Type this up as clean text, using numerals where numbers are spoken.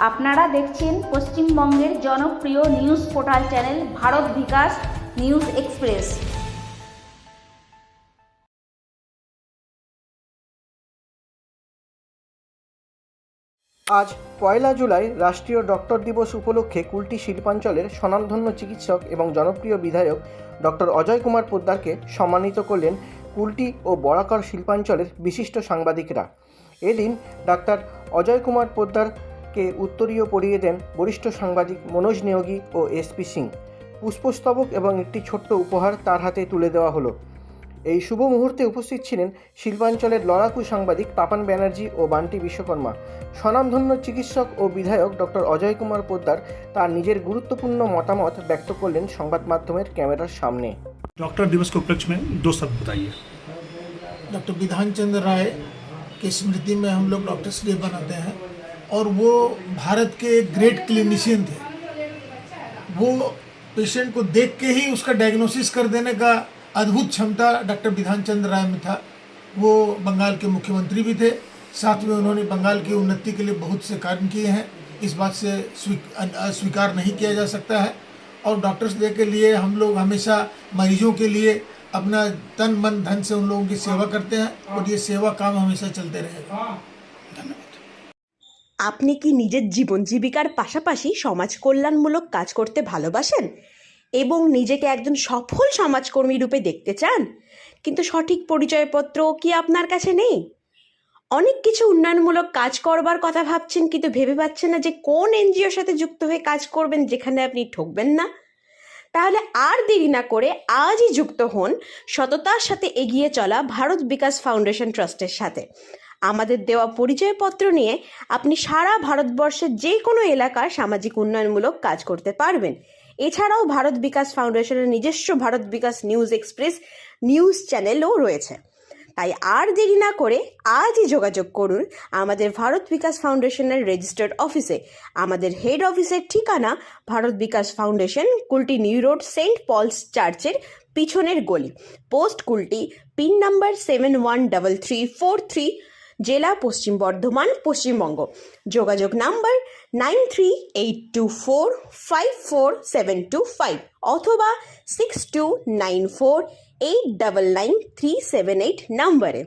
আপনারা দেখছেন পশ্চিমবঙ্গের জনপ্রিয় নিউজ পোর্টাল চ্যানেল ভারত বিকাশ নিউজ এক্সপ্রেস। আজ 1 জুলাই রাষ্ট্রীয় ডক্টর দিবস উপলক্ষে কুলটি শিল্পাঞ্চলের স্বনামধন্য চিকিৎসক এবং জনপ্রিয় বিধায়ক ডক্টর অজয় কুমার পোদ্দারকে সম্মানিত করলেন কুলটি ও বরাকর শিল্পাঞ্চলের বিশিষ্ট সাংবাদিকরা। এদিন ডাক্তার অজয় কুমার পোদ্দারকে উত্তরীয় পরিয়ে দেন বরিষ্ঠ সাংবাদিক মনোজ নেওগি ও এসপি সিং। পুষ্পস্তবক এবং একটি ছোট্ট উপহার তার হাতে তুলে দেওয়া হলো। এই শুভ মুহূর্তে উপস্থিত ছিলেন শিল্পাঞ্চলের লড়াকু সাংবাদিক তাপন ব্যানার্জি ও বান্টি বিশ্বকর্মা। স্বনামধন্য চিকিৎসক ও বিধায়ক ডক্টর অজয় কুমার পোদ্দার তার নিজের গুরুত্বপূর্ণ মতামত ব্যক্ত করলেন সংবাদ মাধ্যমের ক্যামেরার সামনে। डॉक्टर दिवस के उपलक्ष्य में दो शब्द बताइए। डॉक्टर विधान चंद्र राय की स्मृति में हम लोग डॉक्टर्स डे बनाते हैं और वो भारत के एक ग्रेट क्लिनिशियन थे। वो पेशेंट को देख के ही उसका डायग्नोसिस कर देने का अद्भुत क्षमता डॉक्टर विधान चंद्र राय में था। वो बंगाल के मुख्यमंत्री भी थे, साथ में उन्होंने बंगाल की उन्नति के लिए बहुत से कार्य किए हैं। इस बात से स्वीकार नहीं किया जा सकता है। और डॉक्टर्स डे के लिए हम लोग हमेशा मरीजों के लिए अपना तन मन धन से उन लोगों की सेवा करते हैं और ये सेवा काम हमेशा चलते रहेगा। धन्यवाद। আপনি কি নিজের জীবন জীবিকার পাশাপাশি সমাজ কল্যাণমূলক কাজ করতে ভালোবাসেন এবং নিজেকে একজন সফল সমাজকর্মী রূপে দেখতে চান, কিন্তু সঠিক পরিচয়পত্র কি আপনার কাছে নেই? অনেক কিছু উন্নয়নমূলক কাজ করবার কথা ভাবছেন, কিন্তু ভেবে পাচ্ছেন না যে কোন এনজিওর সাথে যুক্ত হয়ে কাজ করবেন যেখানে আপনি ঠকবেন না। তাহলে আর দেরি না করে আজই যুক্ত হন সততার সাথে এগিয়ে চলা ভারত বিকাশ ফাউন্ডেশন ট্রাস্টের সাথে। আমাদের দেওয়া পরিচয়পত্র নিয়ে আপনি সারা ভারতবর্ষের যে কোনো এলাকার সামাজিক উন্নয়নমূলক কাজ করতে পারবেন। এছাড়াও ভারত বিকাশ ফাউন্ডেশনের নিজস্ব ভারত বিকাশ নিউজ এক্সপ্রেস নিউজ চ্যানেলও রয়েছে। তাই আর দেরি না করে আজই যোগাযোগ করুন আমাদের ভারত বিকাশ ফাউন্ডেশনের রেজিস্টার্ড অফিসে। আমাদের হেড অফিসের ঠিকানা Bharat Vikas foundation, Kulti new road, saint Paul's চার্চের পিছনের গলি, পোস্ট কুলটি, পিন নাম্বার 713343, জেলা পশ্চিম বর্ধমান, পশ্চিমবঙ্গ। যোগাযোগ নাম্বার 9382454725 অথবা 6294899378 নম্বরে।